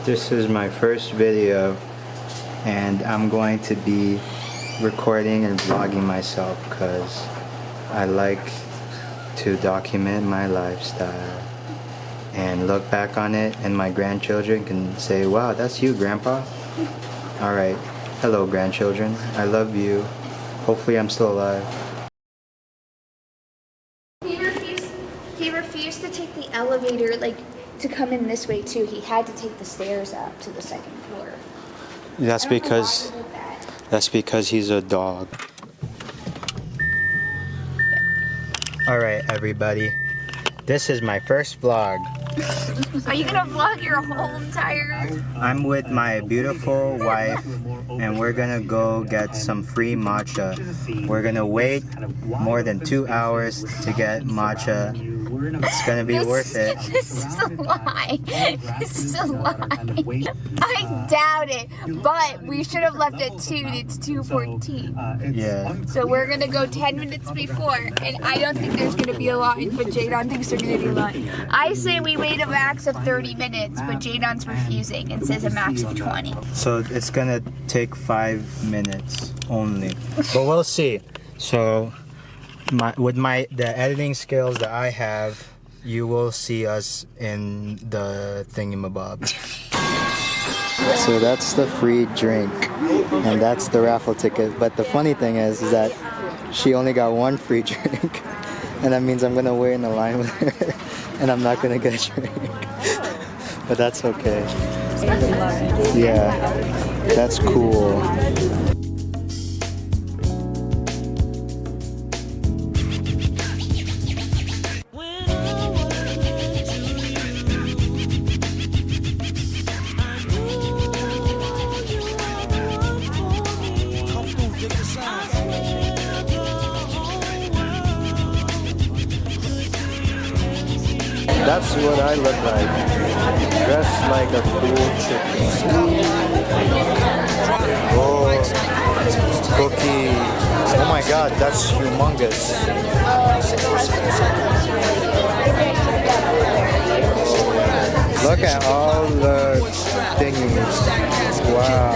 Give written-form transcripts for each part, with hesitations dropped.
This is my first video and I'm going to be recording and vlogging myself because I like to document my lifestyle and look back on it, and my grandchildren can say, wow, that's you, Grandpa. Alright, hello grandchildren, I love you. Hopefully I'm still alive. He refused to take the elevator, like, to come in this way too. He had to take the stairs up to the second floor. That's because he's a dog. Alright everybody, this is my first vlog. Are you gonna vlog your whole entire... I'm with my beautiful wife and we're gonna go get some free matcha. We're gonna wait more than 2 hours to get matcha. It's gonna be worth it. This is a lie. This is a lie. I doubt it. But we should have left at 2. It's 2:14. Yeah. So we're gonna go 10 minutes before, and I don't think there's gonna be a line, but Jadon thinks there's gonna be a line. I say we wait a max of 30 minutes, but Jadon's refusing and says a max of 20. So it's gonna take 5 minutes only. But we'll see. So with the editing skills that I have, you will see us in the thingamabob. So that's the free drink and that's the raffle ticket. But the funny thing is that she only got one free drink, and that means I'm gonna wait in the line with her and I'm not gonna get a drink. But that's okay. Yeah, that's cool. That's what I look like. Dressed like a cool chick. Oh, cookies. Oh my god, that's humongous. Look at all the thingies. Wow.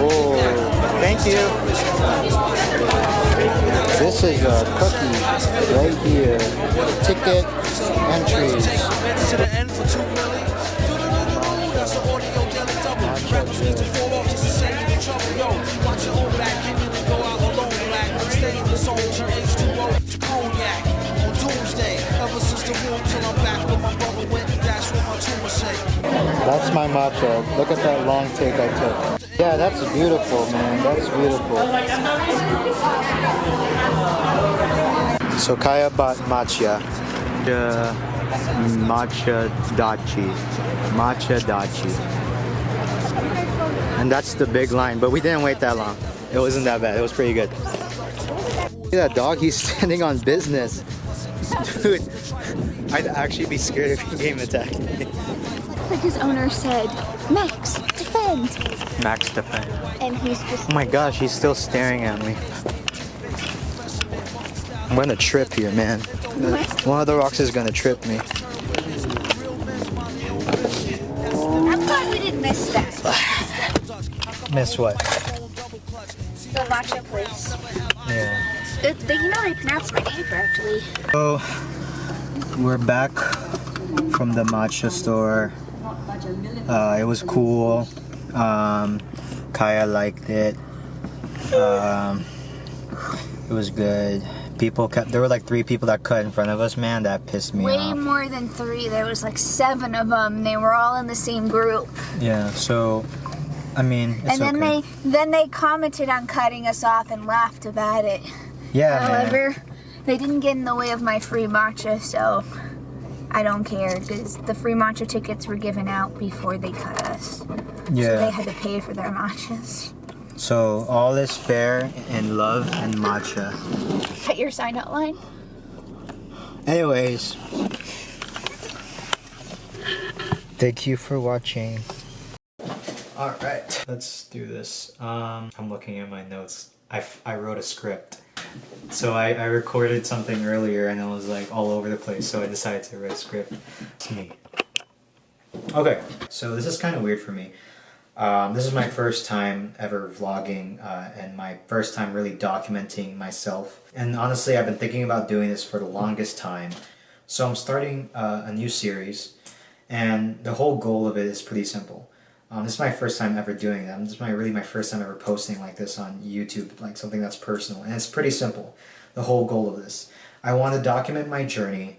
Oh, thank you. This is a cookie right here. Ticket entries. That's my matcha. Look at that long take I took. Yeah, that's beautiful, man. That's beautiful. So Kaya bought matcha. Matcha dachi. Matcha dachi. And that's the big line, but we didn't wait that long. It wasn't that bad. It was pretty good. Look at that dog. He's standing on business. Dude, I'd actually be scared if he came attacking me. Like his owner said, Max, defend. Max defend. And he's just... Oh my gosh, he's still staring at me. I'm gonna trip here, man. One of the rocks is gonna trip me. I'm glad we didn't miss that. Miss what? The matcha place. Yeah. You know they pronounced my name correctly. So, we're back from the matcha store. It was cool. Kaya liked it. It was good. There were like 3 people that cut in front of us, man. That pissed me off. Way more than 3. There was like 7 of them. They were all in the same group. Yeah, so, I mean, it's and then okay. then they commented on cutting us off and laughed about it. Yeah, However, man. they didn't get in the way of my free matcha, so I don't care, because the free matcha tickets were given out before they cut us. Yeah. So they had to pay for their matchas. So all is fair in love and matcha. Cut your sign out line. Anyways, thank you for watching. All right, let's do this. I'm looking at my notes. I wrote a script. So I recorded something earlier and it was like all over the place, so I decided to write a script. It's me. Okay, so this is kind of weird for me. This is my first time ever vlogging and my first time really documenting myself. And honestly, I've been thinking about doing this for the longest time. So I'm starting a new series, and the whole goal of it is pretty simple. This is my first time ever doing that. This is really my first time ever posting like this on YouTube, like something that's personal. And it's pretty simple, the whole goal of this. I want to document my journey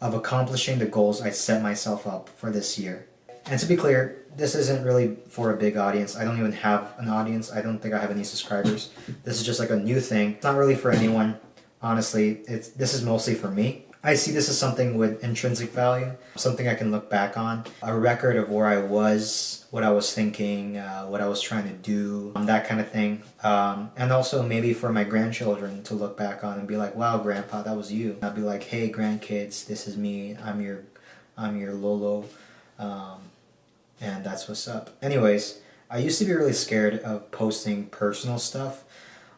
of accomplishing the goals I set myself up for this year. And to be clear, this isn't really for a big audience. I don't even have an audience. I don't think I have any subscribers. This is just like a new thing. It's not really for anyone. Honestly, this is mostly for me. I see this as something with intrinsic value, something I can look back on, a record of where I was, what I was thinking, what I was trying to do, that kind of thing. And also maybe for my grandchildren to look back on and be like, wow, grandpa, that was you. I'd be like, hey, grandkids, this is me. I'm your Lolo. And that's what's up. Anyways, I used to be really scared of posting personal stuff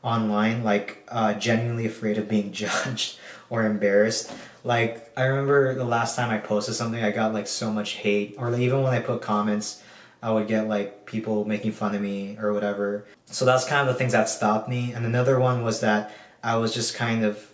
online, like genuinely afraid of being judged or embarrassed. Like, I remember the last time I posted something, I got like so much hate, or like, even when I put comments, I would get like people making fun of me or whatever. So that's kind of the things that stopped me. And another one was that I was just kind of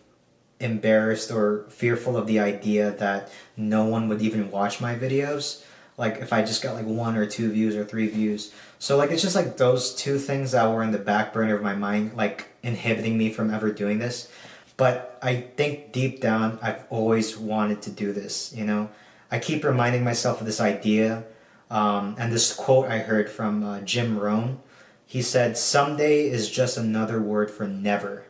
embarrassed or fearful of the idea that no one would even watch my videos. Like if I just got like 1 or 2 views or 3 views. So like it's just like those two things that were in the back burner of my mind, like inhibiting me from ever doing this. But I think deep down I've always wanted to do this, you know? I keep reminding myself of this idea and this quote I heard from Jim Rohn. He said, "Someday is just another word for never."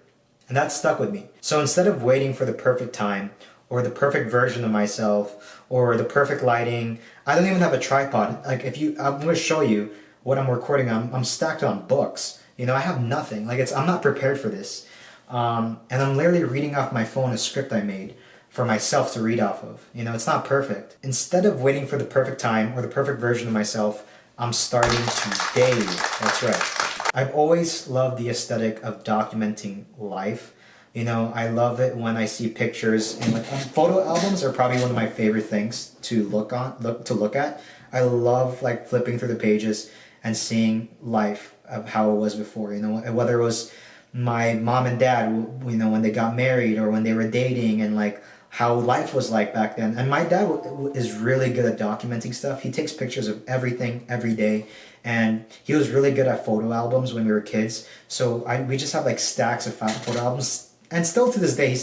And that stuck with me. So instead of waiting for the perfect time or the perfect version of myself or the perfect lighting, I don't even have a tripod. Like I'm going to show you what I'm recording on. I'm stacked on books. You know, I have nothing. Like I'm not prepared for this. And I'm literally reading off my phone a script I made for myself to read off of. You know, it's not perfect. Instead of waiting for the perfect time or the perfect version of myself, I'm starting today. That's right. I've always loved the aesthetic of documenting life. You know, I love it when I see pictures and like photo albums are probably one of my favorite things to look at. I love like flipping through the pages and seeing life of how it was before, you know, whether it was my mom and dad, you know, when they got married or when they were dating and like how life was like back then. And my dad is really good at documenting stuff. He takes pictures of everything every day. And he was really good at photo albums when we were kids. So we just have like stacks of photo albums. And still to this day, he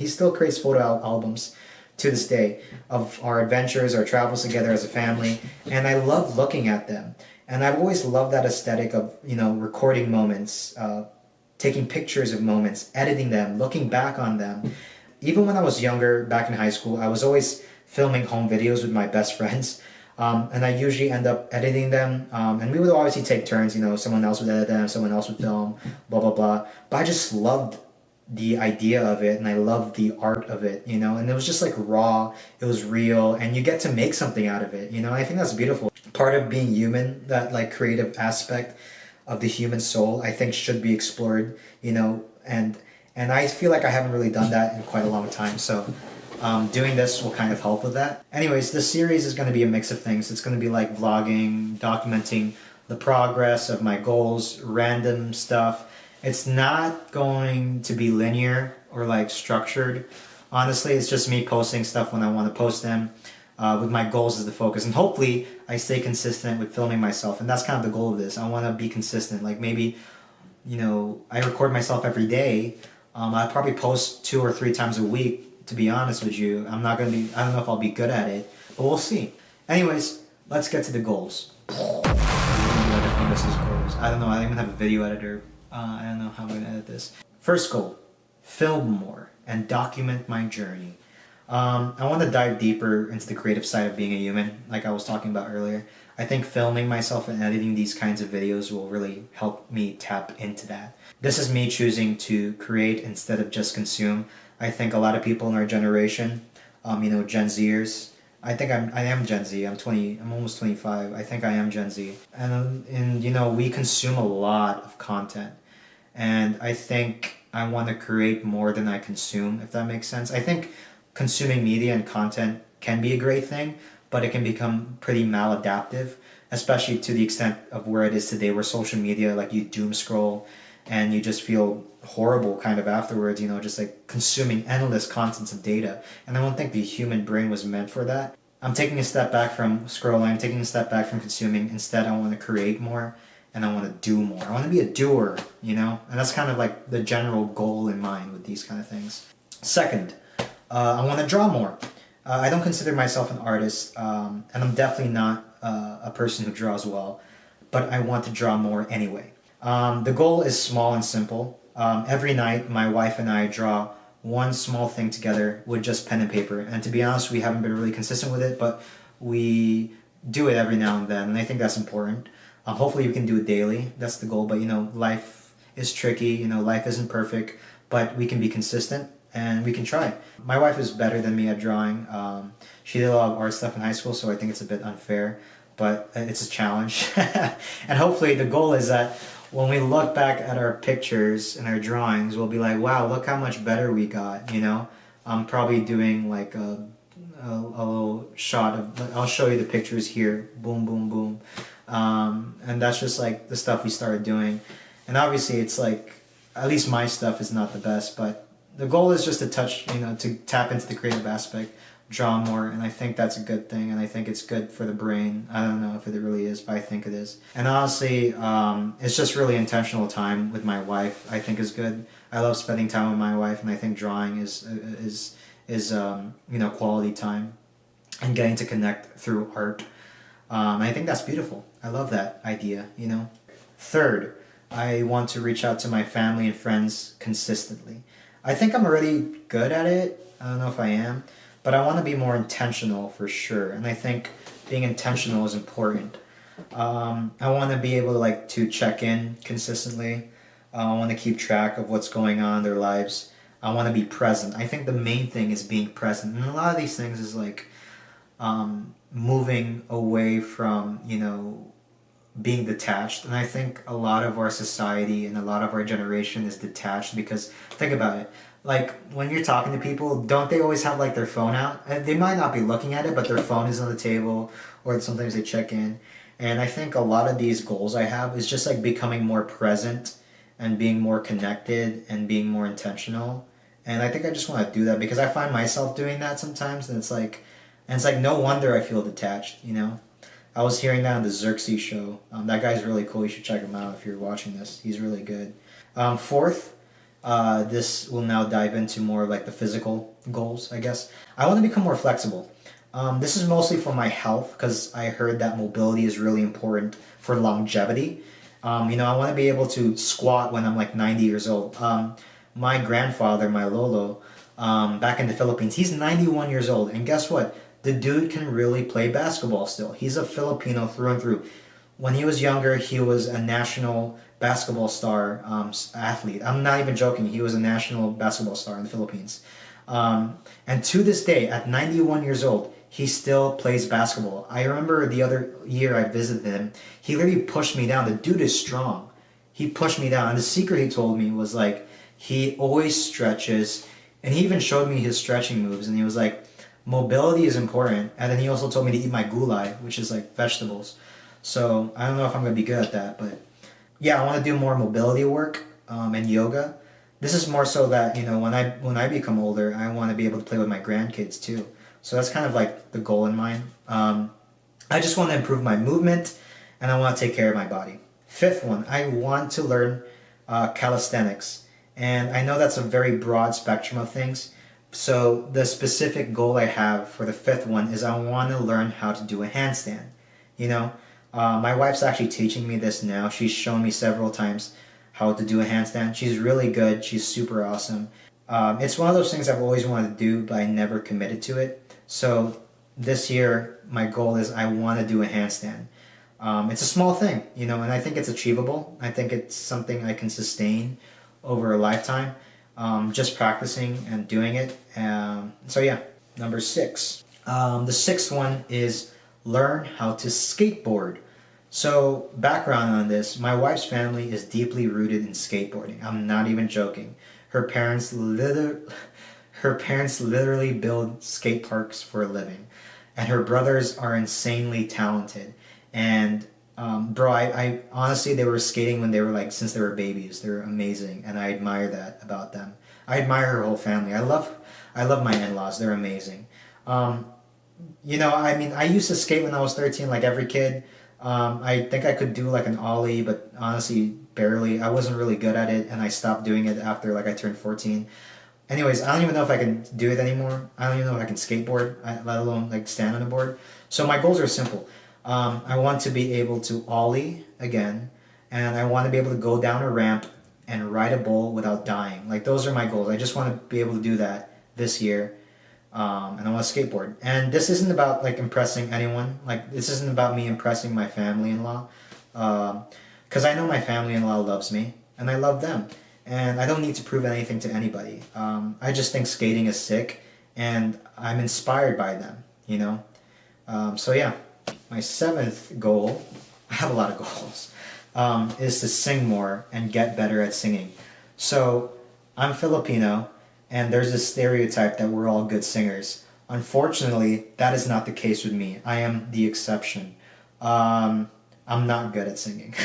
still creates photo albums to this day of our adventures, our travels together as a family. And I love looking at them. And I've always loved that aesthetic of, you know, recording moments, taking pictures of moments, editing them, looking back on them. Even when I was younger, back in high school, I was always filming home videos with my best friends. And I usually end up editing them. And we would obviously take turns, you know, someone else would edit them, someone else would film, blah, blah, blah. But I just loved the idea of it and I loved the art of it, you know, and it was just like raw, it was real, and you get to make something out of it, you know. I think that's beautiful. Part of being human, that like creative aspect of the human soul, I think should be explored, you know, and I feel like I haven't really done that in quite a long time. So doing this will kind of help with that. Anyways, this series is going to be a mix of things. It's going to be like vlogging, documenting the progress of my goals, random stuff. It's not going to be linear or like structured. Honestly, it's just me posting stuff when I want to post them with my goals as the focus. And hopefully I stay consistent with filming myself. And that's kind of the goal of this. I want to be consistent. Like maybe, you know, I record myself every day. I'll probably post 2 or 3 times a week, to be honest with you. I don't know if I'll be good at it, but we'll see. Anyways, let's get to the goals. I don't know, I don't even have a video editor. I don't know how I'm going to edit this. First goal, film more and document my journey. I want to dive deeper into the creative side of being a human, like I was talking about earlier. I think filming myself and editing these kinds of videos will really help me tap into that. This is me choosing to create instead of just consume. I think a lot of people in our generation, you know, Gen Zers, I think I am Gen Z. I'm almost 25. I think I am Gen Z. And you know, we consume a lot of content. And I think I want to create more than I consume, if that makes sense. I think consuming media and content can be a great thing, but it can become pretty maladaptive, especially to the extent of where it is today, where social media, like you doom scroll and you just feel horrible kind of afterwards, you know, just like consuming endless contents of data. And I don't think the human brain was meant for that. I'm taking a step back from scrolling, I'm taking a step back from consuming. Instead, I want to create more and I want to do more. I want to be a doer, you know? And that's kind of like the general goal in mind with these kind of things. Second, I want to draw more. I don't consider myself an artist, and I'm definitely not a person who draws well, but I want to draw more anyway. The goal is small and simple. Every night, my wife and I draw one small thing together with just pen and paper. And to be honest, we haven't been really consistent with it, but we do it every now and then, and I think that's important. Hopefully, we can do it daily. That's the goal. But you know, life is tricky. You know, life isn't perfect, but we can be consistent and we can try. My wife is better than me at drawing. She did a lot of art stuff in high school, so I think it's a bit unfair, but it's a challenge. And hopefully, the goal is that when we look back at our pictures and our drawings, we'll be like, wow, look how much better we got, you know? I'm probably doing like a little shot of, I'll show you the pictures here, boom, boom, boom. And that's just like the stuff we started doing. And obviously it's like, at least my stuff is not the best, but the goal is just to touch, you know, to tap into the creative aspect, draw more, and I think that's a good thing, and I think it's good for the brain. I don't know if it really is, but I think it is. And honestly, it's just really intentional time with my wife, I think is good. I love spending time with my wife, and I think drawing is you know, quality time and getting to connect through art. I think that's beautiful. I love that idea, you know. Third, I want to reach out to my family and friends consistently. I think I'm already good at it. I don't know if I am, but I want to be more intentional for sure. And I think being intentional is important. I want to be able to check in consistently. I want to keep track of what's going on in their lives. I want to be present. I think the main thing is being present. And a lot of these things is like moving away from, you know, being detached. And I think a lot of our society and a lot of our generation is detached because, think about it, like when you're talking to people, don't they always have like their phone out? And they might not be looking at it, but their phone is on the table, or sometimes they check in. And I think a lot of these goals I have is just like becoming more present and being more connected and being more intentional. And I think I just want to do that because I find myself doing that sometimes, and it's like no wonder I feel detached, you know? I was hearing that on the Xerxes show. That guy's really cool. You should check him out if you're watching this. He's really good. Fourth, this will now dive into more of like the physical goals, I guess. I want to become more flexible. This is mostly for my health because I heard that mobility is really important for longevity. You know, I want to be able to squat when I'm like 90 years old. My grandfather, my lolo, back in the Philippines, he's 91 years old. And guess what? The dude can really play basketball still. He's a Filipino through and through. When he was younger, he was a national basketball star athlete. I'm not even joking. He was a national basketball star in the Philippines. And to this day, at 91 years old, he still plays basketball. I remember the other year I visited him, he literally pushed me down. The dude is strong. He pushed me down. And the secret he told me was like, he always stretches. And he even showed me his stretching moves. And he was like, mobility is important. And then he also told me to eat my gulay, which is like vegetables. So I don't know if I'm going to be good at that, but yeah, I want to do more mobility work and yoga. This is more so that, you know, when I become older, I want to be able to play with my grandkids too. So that's kind of like the goal in mind. I just want to improve my movement and I want to take care of my body. Fifth one, I want to learn calisthenics. And I know that's a very broad spectrum of things. So the specific goal I have for the fifth one is I want to learn how to do a handstand. You know, my wife's actually teaching me this now. She's shown me several times how to do a handstand. She's really good. She's super awesome. It's one of those things I've always wanted to do, but I never committed to it. So this year, my goal is I want to do a handstand. It's a small thing, you know, and I think it's achievable. I think it's something I can sustain over a lifetime. Just practicing and doing it. So yeah, number 6. The sixth one is learn how to skateboard. So background on this, my wife's family is deeply rooted in skateboarding. I'm not even joking. Her parents literally build skate parks for a living. and her brothers are insanely talented. And bro, I honestly, they were skating when they were like, since they were babies. They're amazing, and I admire that about them. I admire her whole family. I love my in-laws. They're amazing. You know, I mean, I used to skate when I was 13, like every kid. I think I could do like an ollie, but honestly, barely. I wasn't really good at it, and I stopped doing it after like I turned 14. Anyways, I don't even know if I can do it anymore. I don't even know if I can skateboard, let alone like stand on a board. So my goals are simple. I want to be able to ollie again, and I want to be able to go down a ramp and ride a bull without dying. Like those are my goals. I just want to be able to do that this year. And I want to skateboard. And this isn't about like impressing anyone. Like this isn't about me impressing my family-in-law, because I know my family-in-law loves me and I love them, and I don't need to prove anything to anybody. I just think skating is sick, and I'm inspired by them. You know. So yeah, my 7th goal. I have a lot of goals. Is to sing more and get better at singing. So I'm Filipino. And there's this stereotype that we're all good singers. Unfortunately, that is not the case with me. I am the exception. I'm not good at singing.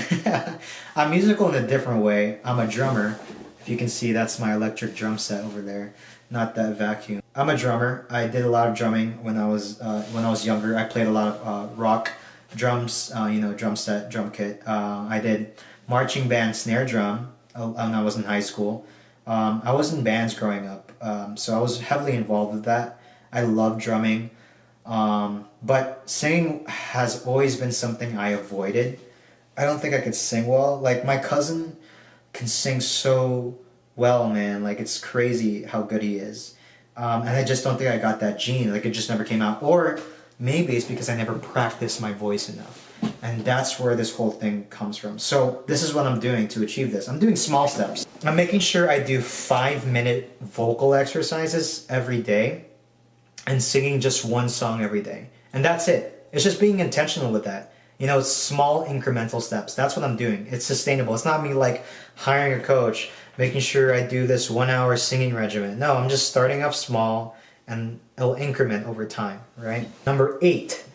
I'm musical in a different way. I'm a drummer. If you can see, that's my electric drum set over there, not that vacuum. I'm a drummer. I did a lot of drumming when I was younger. I played a lot of rock drums, you know, drum set, drum kit. I did marching band snare drum when I was in high school. I was in bands growing up, so I was heavily involved with that. I love drumming, but singing has always been something I avoided. I don't think I could sing well. Like my cousin can sing so well, man. Like it's crazy how good he is, and I just don't think I got that gene. Like it just never came out, or maybe it's because I never practiced my voice enough. And that's where this whole thing comes from. So this is what I'm doing to achieve this. I'm doing small steps. I'm making sure I do 5-minute vocal exercises every day and singing just one song every day. And that's it. It's just being intentional with that. You know, small incremental steps. That's what I'm doing. It's sustainable. It's not me like hiring a coach, making sure I do this 1-hour singing regimen. No, I'm just starting off small and it'll increment over time, right? Number 8.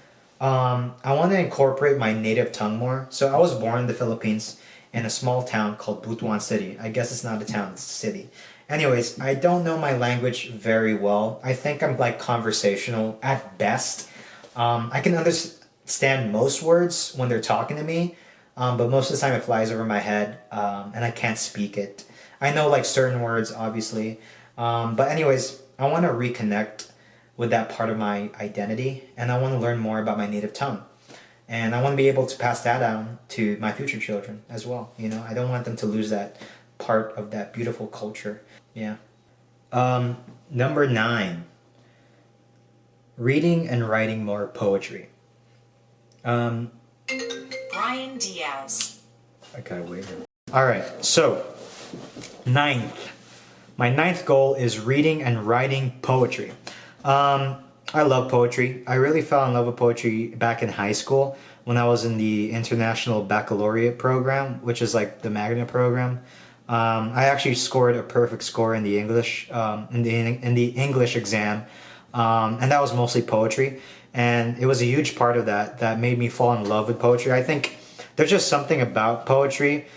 I want to incorporate my native tongue more. So I was born in the Philippines in a small town called Butuan City. I guess it's not a town, it's a city. Anyways, I don't know my language very well. I think I'm like conversational at best. I can understand most words when they're talking to me, but most of the time it flies over my head, and I can't speak it. I know like certain words, obviously. But anyways, I want to reconnect with that part of my identity, and I want to learn more about my native tongue, and I want to be able to pass that down to my future children as well. You know, I don't want them to lose that part of that beautiful culture. Yeah. Number 9, reading and writing more poetry. Brian Diaz. I gotta wait here. All right, so 9th. My 9th goal is reading and writing poetry. I love poetry. I really fell in love with poetry back in high school when I was in the International Baccalaureate program, which is like the magnet program. I actually scored a perfect score in the English in the English exam, and that was mostly poetry. And it was a huge part of that made me fall in love with poetry. I think there's just something about poetry.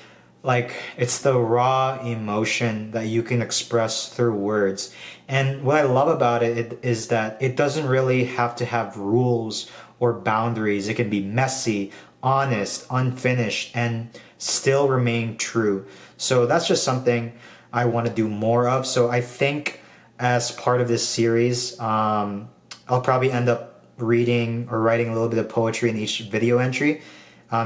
Like, it's the raw emotion that you can express through words. And what I love about it is that it doesn't really have to have rules or boundaries. It can be messy, honest, unfinished, and still remain true. So that's just something I want to do more of. So I think as part of this series, I'll probably end up reading or writing a little bit of poetry in each video entry.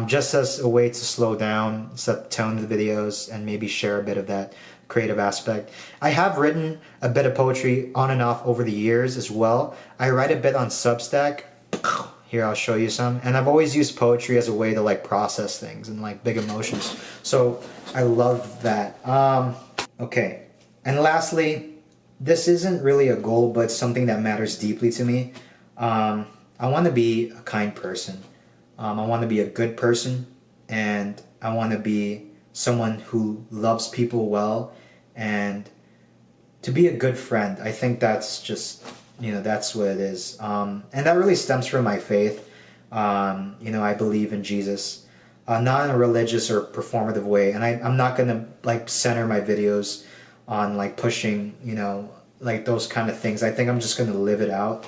Just as a way to slow down, set the tone of the videos, and maybe share a bit of that creative aspect. I have written a bit of poetry on and off over the years as well. I write a bit on Substack. Here, I'll show you some. And I've always used poetry as a way to like process things and like big emotions. So I love that. Okay. And lastly, this isn't really a goal, but something that matters deeply to me. I want to be a kind person. I want to be a good person, and I want to be someone who loves people well, and to be a good friend. I think that's just that's what it is. And that really stems from my faith. I believe in Jesus, not in a religious or performative way. And I'm not gonna like center my videos on like pushing, like those kind of things. I think I'm just gonna live it out.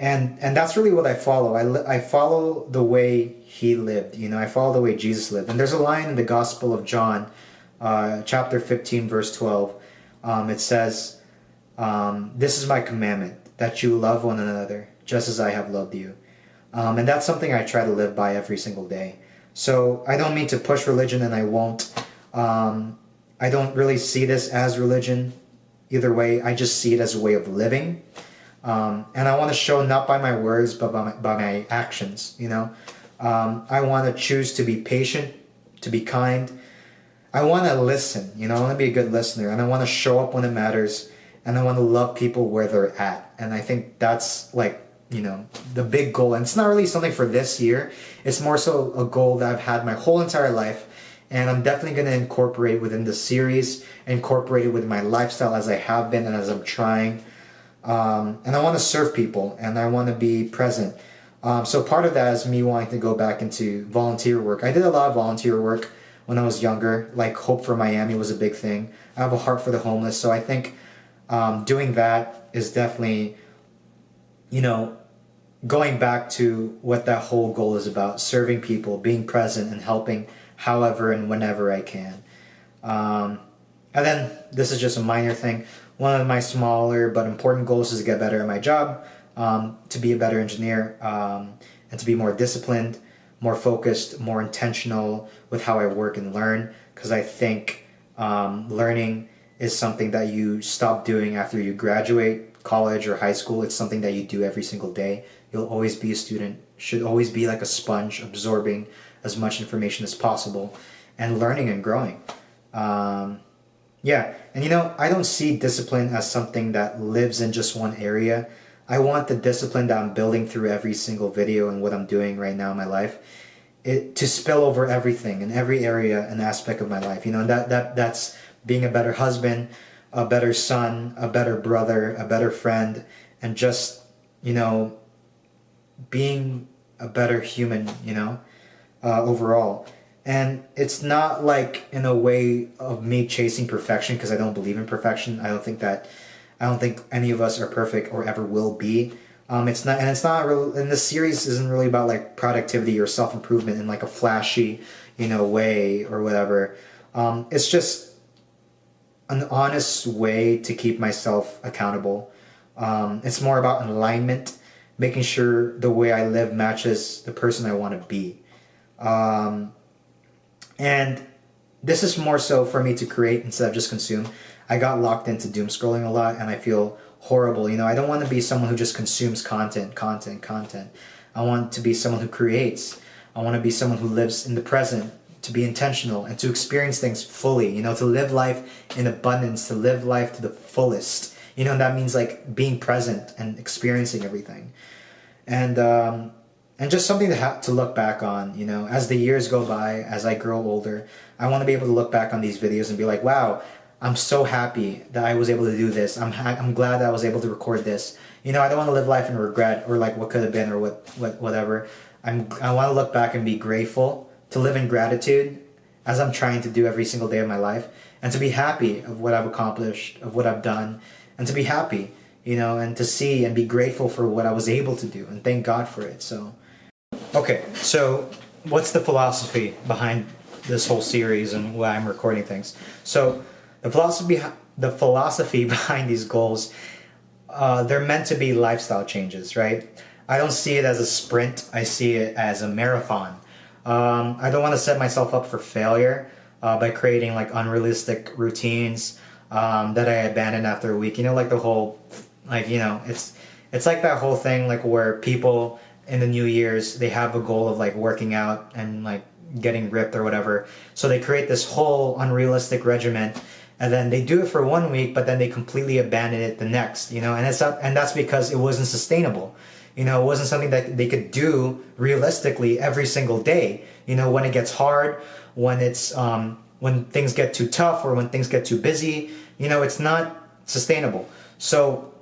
And that's really what I follow. I follow the way he lived. I follow the way Jesus lived. And there's a line in the Gospel of John, chapter 15, verse 12. It says, "This is my commandment, that you love one another, just as I have loved you." And that's something I try to live by every single day. So I don't mean to push religion, and I won't. I don't really see this as religion either way. I just see it as a way of living. And I want to show not by my words, but by my actions, I want to choose to be patient, to be kind. I want to listen, I want to be a good listener, and I want to show up when it matters, and I want to love people where they're at. And I think that's like, the big goal. And it's not really something for this year. It's more so a goal that I've had my whole entire life. And I'm definitely going to incorporate within the series, incorporate it with my lifestyle as I have been and as I'm trying. And I want to serve people, and I want to be present. So part of that is me wanting to go back into volunteer work. I did a lot of volunteer work when I was younger, like Hope for Miami was a big thing. I have a heart for the homeless, so I think doing that is definitely, going back to what that whole goal is about, serving people, being present, and helping however and whenever I can. And then this is just a minor thing. One of my smaller but important goals is to get better at my job, to be a better engineer, and to be more disciplined, more focused, more intentional with how I work and learn. Because I think learning is something that you stop doing after you graduate college or high school. It's something that you do every single day. You'll always be a student, should always be like a sponge, absorbing as much information as possible and learning and growing. Yeah, and I don't see discipline as something that lives in just one area. I want the discipline that I'm building through every single video and what I'm doing right now in my life, to spill over everything in every area and aspect of my life. And that's being a better husband, a better son, a better brother, a better friend, and just, being a better human, overall. And it's not like in a way of me chasing perfection, because I don't believe in perfection. I don't think any of us are perfect or ever will be. It's not, and this series isn't really about like productivity or self-improvement in like a flashy, way or whatever. It's just an honest way to keep myself accountable. It's more about alignment, making sure the way I live matches the person I want to be. And this is more so for me to create instead of just consume. I got locked into doom scrolling a lot, and I feel horrible. I don't want to be someone who just consumes content. I want to be someone who creates. I want to be someone who lives in the present, to be intentional and to experience things fully, to live life in abundance, to live life to the fullest. That means like being present and experiencing everything. And just something to look back on, as the years go by, as I grow older. I want to be able to look back on these videos and be like, wow, I'm so happy that I was able to do this. I'm glad that I was able to record this. I don't want to live life in regret or like what could have been or whatever. I want to look back and be grateful, to live in gratitude as I'm trying to do every single day of my life, and to be happy of what I've accomplished, of what I've done, and to be happy, and to see and be grateful for what I was able to do and thank God for it. So. Okay, so what's the philosophy behind this whole series and why I'm recording things? So the philosophy behind these goals, they're meant to be lifestyle changes, right? I don't see it as a sprint. I see it as a marathon. I don't want to set myself up for failure by creating like unrealistic routines that I abandon after a week. Like the whole, it's like that whole thing like where people in the New Year's, they have a goal of like working out and like getting ripped or whatever. So they create this whole unrealistic regimen, and then they do it for 1 week, but then they completely abandon it the next, and that's because it wasn't sustainable. It wasn't something that they could do realistically every single day. When it gets hard, when it's when things get too tough or when things get too busy, it's not sustainable. So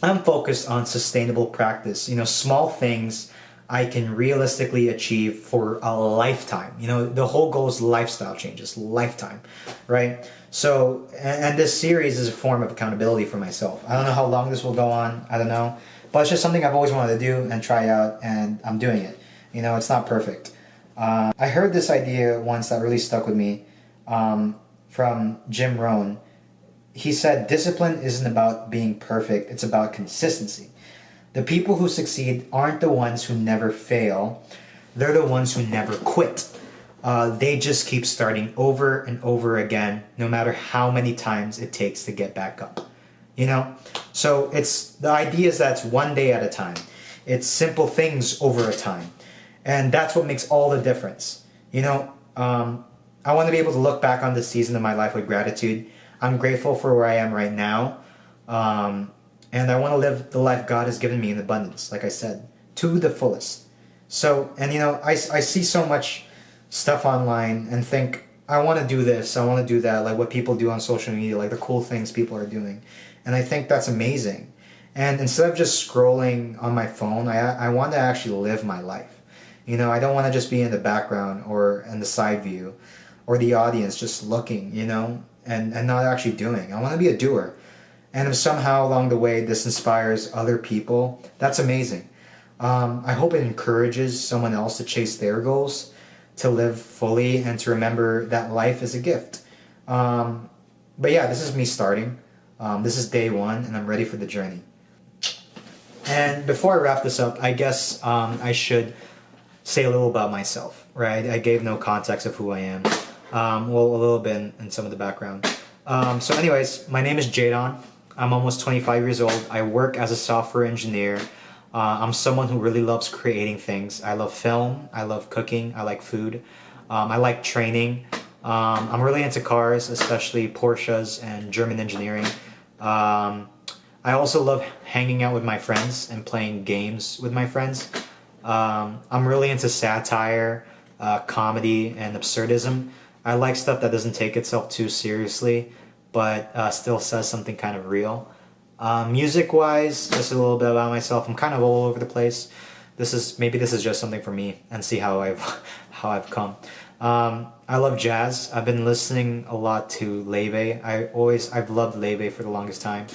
I'm focused on sustainable practice. You know, small things I can realistically achieve for a lifetime. You know, the whole goal is lifestyle changes, lifetime, right? So, and this series is a form of accountability for myself. I don't know how long this will go on. I don't know. But it's just something I've always wanted to do and try out, and I'm doing it. You know, it's not perfect. I heard this idea once that really stuck with me from Jim Rohn. He said, discipline isn't about being perfect, it's about consistency. The people who succeed aren't the ones who never fail, they're the ones who never quit. They just keep starting over and over again, no matter how many times it takes to get back up. You know? So it's the idea is that it's one day at a time. It's simple things over a time. And that's what makes all the difference. You know, I want to be able to look back on this season of my life with gratitude. I'm grateful for where I am right now. And I want to live the life God has given me in abundance, like I said, to the fullest. So, and you know, I see so much stuff online and think, I want to do this, I want to do that, like what people do on social media, like the cool things people are doing. And I think that's amazing. And instead of just scrolling on my phone, I want to actually live my life. You know, I don't want to just be in the background or in the side view or the audience just looking, you know, and not actually doing. I want to be a doer. And if somehow along the way this inspires other people, that's amazing. I hope it encourages someone else to chase their goals, to live fully, and to remember that life is a gift. But yeah, this is me starting. This is day one, and I'm ready for the journey. And before I wrap this up, I guess I should say a little about myself, right? I gave no context of who I am. Well, a little bit in some of the background. So anyways, my name is Jadon. I'm almost 25 years old. I work as a software engineer. I'm someone who really loves creating things. I love film. I love cooking. I like food. I like training. I'm really into cars, especially Porsches and German engineering. I also love hanging out with my friends and playing games with my friends. I'm really into satire, comedy, and absurdism. I like stuff that doesn't take itself too seriously, but still says something kind of real. Music-wise, just a little bit about myself. I'm kind of all over the place. Maybe this is just something for me, and see how I've come. I love jazz. I've been listening a lot to Leve. I've loved Leve for the longest time.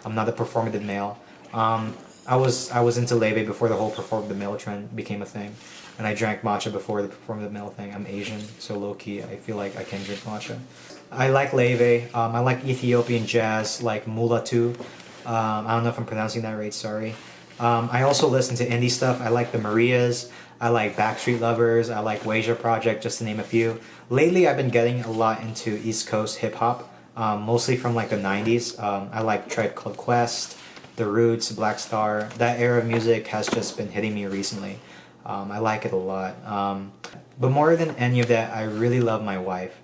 I'm not a performative male. I was into Leve before the whole performative male trend became a thing, and I drank matcha before the performative male thing. I'm Asian, so low key I feel like I can drink matcha. I like Leve. I like Ethiopian jazz, like Mulatu. I don't know if I'm pronouncing that right. Sorry. I also listen to indie stuff. I like the Marias. I like Backstreet Lovers. I like Wasia Project, just to name a few. Lately, I've been getting a lot into East Coast hip hop, mostly from like the 90s. I like Tribe Called Quest, The Roots, Black Star. That era of music has just been hitting me recently. I like it a lot. But more than any of that, I really love my wife.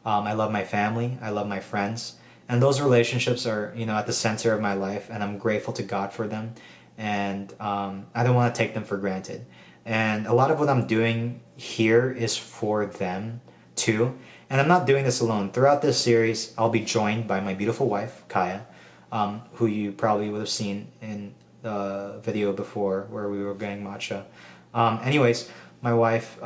I love my family. I love my friends. And those relationships are, you know, at the center of my life, and I'm grateful to God for them. And I don't want to take them for granted. And a lot of what I'm doing here is for them too. And I'm not doing this alone. Throughout this series, I'll be joined by my beautiful wife, Kaya, who you probably would have seen in the video before where we were getting matcha. Anyways, my wife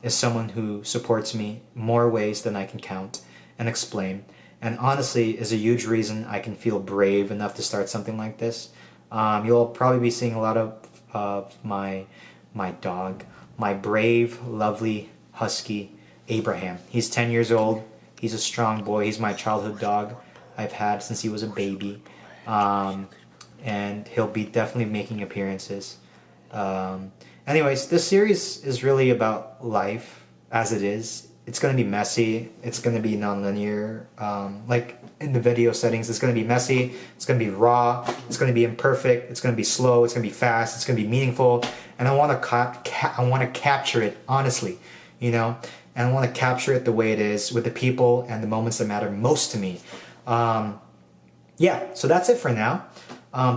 is someone who supports me more ways than I can count and explain. And honestly is a huge reason I can feel brave enough to start something like this. You'll probably be seeing a lot of my dog, my brave, lovely husky, Abraham. He's 10 years old. He's a strong boy. He's my childhood dog I've had since he was a baby. And he'll be definitely making appearances. Anyways, this series is really about life as it is. It's going to be messy. It's going to be non-linear. Like in the video settings, it's going to be messy. It's going to be raw. It's going to be imperfect. It's going to be slow. It's going to be fast. It's going to be meaningful. And I want to capture it honestly, you know. And I want to capture it the way it is with the people and the moments that matter most to me. Yeah. So that's it for now.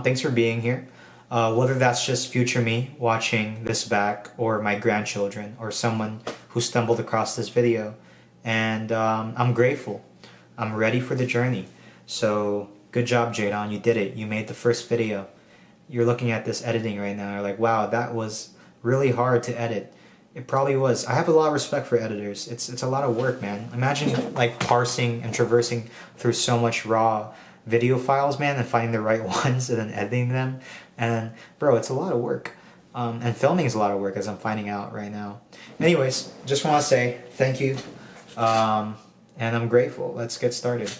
Thanks for being here. Whether that's just future me watching this back, or my grandchildren, or someone who stumbled across this video. And I'm grateful. I'm ready for the journey. So good job, Jadon. You did it. You made the first video. you're looking at this editing right now, you're like, wow, that was really hard to edit. It probably was. I have a lot of respect for editors. It's a lot of work, man. Imagine like parsing and traversing through so much raw video files, man, and finding the right ones and then editing them. And bro, it's a lot of work. And filming is a lot of work, as I'm finding out right now. Anyways, just want to say thank you. And I'm grateful. Let's get started.